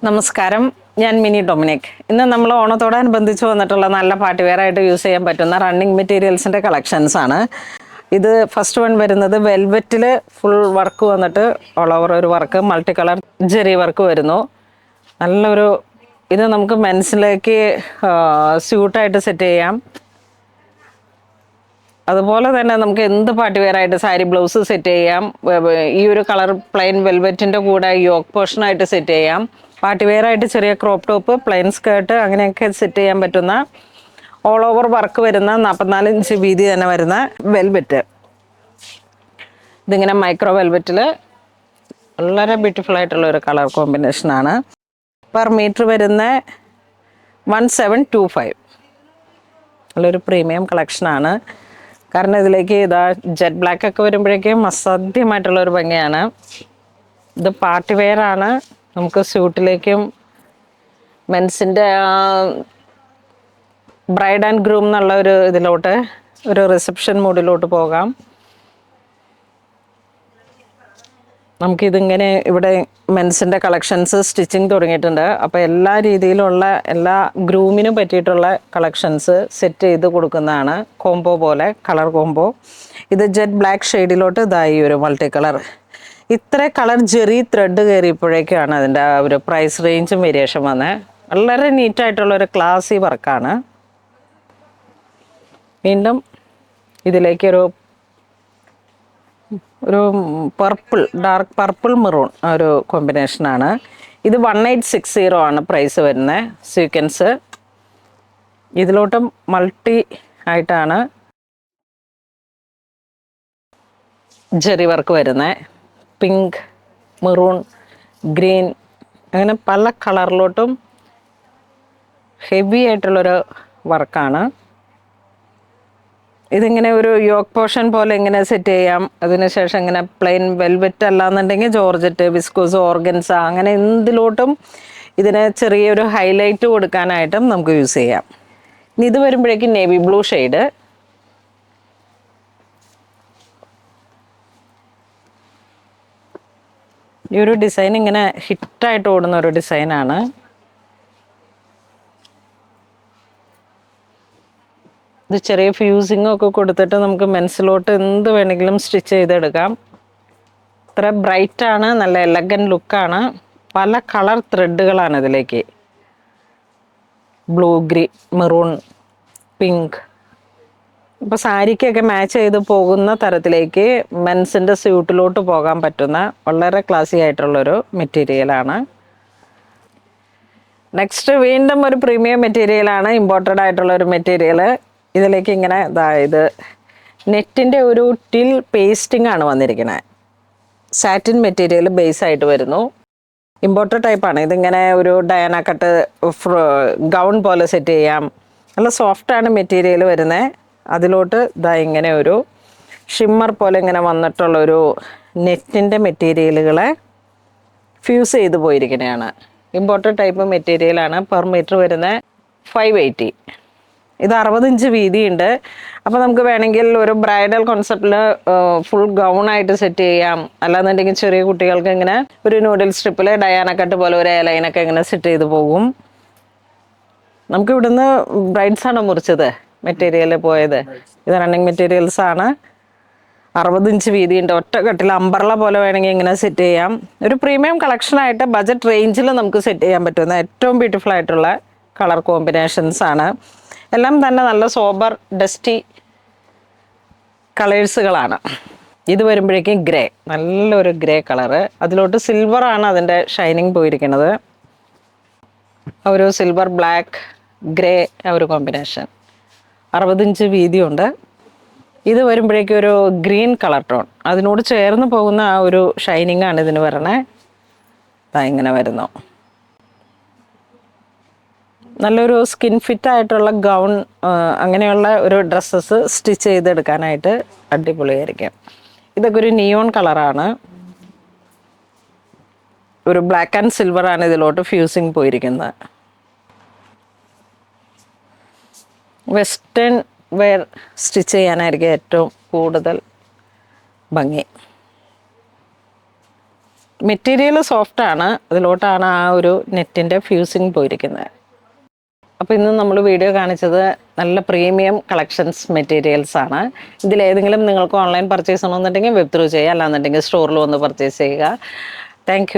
നമസ്കാരം, ഞാൻ mini Dominic. ഇന്ന് നമ്മൾ ഓണത്തോടനുബന്ധിച്ച് വന്നിട്ടുള്ള നല്ല പാർട്ടിവെയറായിട്ട് യൂസ് ചെയ്യാൻ പറ്റുന്ന റണ്ണിങ് മെറ്റീരിയൽസിൻ്റെ കളക്ഷൻസ് ആണ്. ഇത് ഫസ്റ്റ് വൺ വരുന്നത് വെൽവെറ്റിൽ ഫുൾ വർക്ക് വന്നിട്ട് ഓൾ ഓവർ ഒരു work, multi colour Jerry work വരുന്നു. നല്ലൊരു ഇത് നമുക്ക് മെൻസിലേക്ക് സ്യൂട്ടായിട്ട് സെറ്റ് ചെയ്യാം. അതുപോലെ തന്നെ നമുക്ക് എന്ത് പാർട്ടിവെയറായിട്ട് സാരി ബ്ലൗസ് സെറ്റ് ചെയ്യാം. ഈ ഒരു കളർ പ്ലെയിൻ വെൽവെറ്റിൻ്റെ കൂടെ യോക്ക് പോർഷനായിട്ട് സെറ്റ് ചെയ്യാം. പാർട്ടിവെയറായിട്ട് ചെറിയ ക്രോപ്പ് ടോപ്പ്, പ്ലെയിൻ സ്കേർട്ട് അങ്ങനെയൊക്കെ സെറ്റ് ചെയ്യാൻ പറ്റുന്ന ഓൾ ഓവർ വർക്ക് വരുന്ന 44 ഇഞ്ച് വീതി തന്നെ വരുന്ന വെൽവെറ്റ്. ഇതിങ്ങനെ മൈക്രോ വെൽവെറ്റിൽ വളരെ ബ്യൂട്ടിഫുൾ ആയിട്ടുള്ള ഒരു കളർ കോമ്പിനേഷനാണ്. പെർ മീറ്റർ വരുന്ന 1725. നല്ലൊരു പ്രീമിയം കളക്ഷനാണ്. കാരണം ഇതിലേക്ക് ഇതാ ജെറ്റ് ബ്ലാക്ക് ഒക്കെ വരുമ്പോഴേക്കും അസാധ്യമായിട്ടുള്ളൊരു ഭംഗിയാണ്. ഇത് പാർട്ടി വെയറാണ്. നമുക്ക് സ്യൂട്ടിലേക്കും മെൻസിൻ്റെ ബ്രൈഡ് ആൻഡ് ഗ്രൂം എന്നുള്ള ഒരു ഇതിലോട്ട് ഒരു റിസപ്ഷൻ മൂഡിലോട്ട് പോകാം. നമുക്കിതിങ്ങനെ ഇവിടെ മെൻസിൻ്റെ കളക്ഷൻസ് സ്റ്റിച്ചിങ് തുടങ്ങിയിട്ടുണ്ട്. അപ്പോൾ എല്ലാ രീതിയിലുള്ള എല്ലാ ഗ്രൂമിനും പറ്റിയിട്ടുള്ള കളക്ഷൻസ് സെറ്റ് ചെയ്ത് കൊടുക്കുന്നതാണ്. കോംബോ പോലെ കളർ കോംബോ. ഇത് ജെറ്റ് ബ്ലാക്ക് ഷെയ്ഡിലോട്ട് ഇതായി ഒരു മൾട്ടി കളർ. ഇത്ര കളർ ജെറി ത്രെഡ് കയറിയപ്പോഴേക്കാണ് അതിൻ്റെ ആ ഒരു പ്രൈസ് റേഞ്ചും വേരിയേഷൻ വന്നത്. വളരെ നീറ്റായിട്ടുള്ളൊരു ക്ലാസി വർക്കാണ്. വീണ്ടും ഇതിലേക്കൊരു പർപ്പിൾ, ഡാർക്ക് പർപ്പിൾ മെറൂൺ ഒരു കോമ്പിനേഷനാണ്. ഇത് 1860 ആണ് പ്രൈസ് വരുന്നത്. സീക്വൻസ് ഇതിലോട്ടും മൾട്ടി ആയിട്ടാണ് ജെറി വർക്ക് വരുന്നത്. പിങ്ക്, മെറൂൺ, ഗ്രീൻ അങ്ങനെ പല കളറിലോട്ടും ഹെവി ആയിട്ടുള്ളൊരു വർക്കാണ്. ഇതിങ്ങനെ ഒരു യോക്ക് പോർഷൻ പോലെ ഇങ്ങനെ സെറ്റ് ചെയ്യാം. അതിനുശേഷം ഇങ്ങനെ പ്ലെയിൻ വെൽവെറ്റ് അല്ലാന്നുണ്ടെങ്കിൽ ജോർജറ്റ്, വിസ്കോസ്, ഓർഗൻസ അങ്ങനെ എന്തിലോട്ടും ഇതിന് ചെറിയൊരു ഹൈലൈറ്റ് കൊടുക്കാനായിട്ടും നമുക്ക് യൂസ് ചെയ്യാം. ഇനി ഇത് വരുമ്പോഴേക്കും നേവി ബ്ലൂ ഷെയ്ഡ്. ഈ ഒരു ഡിസൈൻ ഇങ്ങനെ ഹിറ്റായിട്ട് ഓടുന്ന ഒരു ഡിസൈനാണ്. ഇത് ചെറിയ ഫ്യൂസിങ്ങും ഒക്കെ കൊടുത്തിട്ട് നമുക്ക് മെൻസിലോട്ട് എന്ത് വേണമെങ്കിലും സ്റ്റിച്ച് ചെയ്തെടുക്കാം. ഇത്ര ബ്രൈറ്റാണ്, നല്ല എലഗൻ ലുക്കാണ്. പല കളർ ത്രെഡുകളാണ് ഇതിലേക്ക്. Blue, green, maroon, pink. ഇപ്പോൾ സാരിക്കൊക്കെ മാച്ച് ചെയ്ത് പോകുന്ന തരത്തിലേക്ക് മെൻസിൻ്റെ സ്യൂട്ടിലോട്ട് പോകാൻ പറ്റുന്ന വളരെ ക്ലാസി ആയിട്ടുള്ളൊരു മെറ്റീരിയലാണ്. നെക്സ്റ്റ് വീണ്ടും ഒരു പ്രീമിയം മെറ്റീരിയലാണ്, ഇമ്പോർട്ടഡ് ആയിട്ടുള്ള ഒരു മെറ്റീരിയൽ. ഇതിലേക്ക് ഇങ്ങനെ ഇത് നെറ്റിൻ്റെ ഒരു ടിൽ പേസ്റ്റിംഗ് ആണ് വന്നിരിക്കുന്നത്. സാറ്റിൻ മെറ്റീരിയൽ ബേസ് ആയിട്ട് വരുന്നു. ഇമ്പോർട്ടഡ് ടൈപ്പാണ്. ഇതിങ്ങനെ ഒരു ഡയാന കട്ട് ഗൗൺ പോലെ സെറ്റ് ചെയ്യാം. നല്ല സോഫ്റ്റാണ് മെറ്റീരിയൽ വരുന്നത്. അതിലോട്ട് ഇങ്ങനെ ഒരു ഷിമ്മർ പോലെ ഇങ്ങനെ വന്നിട്ടുള്ളൊരു നെറ്റിൻ്റെ മെറ്റീരിയലുകളെ ഫ്യൂസ് ചെയ്ത് പോയിരിക്കുന്നതാണ്. ഇമ്പോർട്ടഡ് ടൈപ്പ് മെറ്റീരിയലാണ്. പെർ മീറ്റർ വരുന്ന 580. ഇത് 60 ഇഞ്ച് വീതിയുണ്ട്. അപ്പോൾ നമുക്ക് വേണമെങ്കിൽ ഒരു ബ്രൈഡൽ കോൺസെപ്റ്റിൽ ഫുൾ ഗൗണായിട്ട് സെറ്റ് ചെയ്യാം. അല്ലാന്നുണ്ടെങ്കിൽ ചെറിയ കുട്ടികൾക്ക് ഇങ്ങനെ ഒരു നൂഡിൽ സ്ട്രിപ്പിൽ ഡയാന കട്ട് പോലെ ഒരു ലൈനൊക്കെ ഇങ്ങനെ സെറ്റ് ചെയ്ത് പോകും. നമുക്ക് ഇവിടുന്ന് ബ്രൈഡ്സാണ് മുറിച്ചത് മെറ്റീരിയൽ പോയത്. ഇത് റണ്ണിങ് മെറ്റീരിയൽസ് ആണ്. 60 ഇഞ്ച് വീതിയുണ്ട്. ഒറ്റ കെട്ടിൽ അമ്പർല പോലെ വേണമെങ്കിൽ ഇങ്ങനെ സെറ്റ് ചെയ്യാം. ഒരു പ്രീമിയം കളക്ഷനായിട്ട് ബജറ്റ് റേഞ്ചിൽ നമുക്ക് സെറ്റ് ചെയ്യാൻ പറ്റുന്ന ഏറ്റവും ബ്യൂട്ടിഫുൾ ആയിട്ടുള്ള കളർ കോമ്പിനേഷൻസ് ആണ്. എല്ലാം തന്നെ നല്ല സോബർ ഡസ്റ്റി കളേഴ്സുകളാണ്. ഇത് വരുമ്പോഴേക്കും ഗ്രേ, നല്ലൊരു ഗ്രേ കളറ്. അതിലോട്ട് സിൽവറാണ് അതിൻ്റെ ഷൈനിങ് പോയിരിക്കുന്നത്. ഒരു സിൽവർ, ബ്ലാക്ക്, ഗ്രേ ഒരു കോമ്പിനേഷൻ. 60 ഇഞ്ച് വീതിയുണ്ട്. ഇത് വരുമ്പോഴേക്കും ഒരു ഗ്രീൻ കളർ ടോൺ, അതിനോട് ചേർന്ന് പോകുന്ന ആ ഒരു ഷൈനിങ് ആണ് ഇതിന് വരണേ. ഇങ്ങനെ വരുന്നു. നല്ലൊരു സ്കിൻ ഫിറ്റ് ആയിട്ടുള്ള ഗൗൺ അങ്ങനെയുള്ള ഒരു ഡ്രസ്സസ് സ്റ്റിച്ച് ചെയ്തെടുക്കാനായിട്ട് അടിപൊളിയായിരിക്കും. ഇതൊക്കെ ഒരു നിയോൺ കളറാണ്. ഒരു ബ്ലാക്ക് ആൻഡ് സിൽവർ ആണ് ഇതിലോട്ട് ഫ്യൂസിങ് പോയിരിക്കുന്നത്. വെസ്റ്റേൺ വെയർ സ്റ്റിച്ച് ചെയ്യാനായിരിക്കും ഏറ്റവും കൂടുതൽ ഭംഗി. മെറ്റീരിയൽ സോഫ്റ്റാണ്, അതിലോട്ടാണ് ആ ഒരു നെറ്റിൻ്റെ ഫ്യൂസിങ് പോയിരിക്കുന്നത്. അപ്പോൾ ഇന്ന് നമ്മൾ വീഡിയോ കാണിച്ചത് നല്ല പ്രീമിയം കളക്ഷൻസ് മെറ്റീരിയൽസ് ആണ്. ഇതിലേതെങ്കിലും നിങ്ങൾക്ക് ഓൺലൈൻ പർച്ചേസ് ചെയ്യണമെന്നുണ്ടെങ്കിൽ വെബ് ത്രൂ ചെയ്യുക, അല്ലാന്നുണ്ടെങ്കിൽ സ്റ്റോറിൽ വന്ന് പർച്ചേസ് ചെയ്യുക. താങ്ക്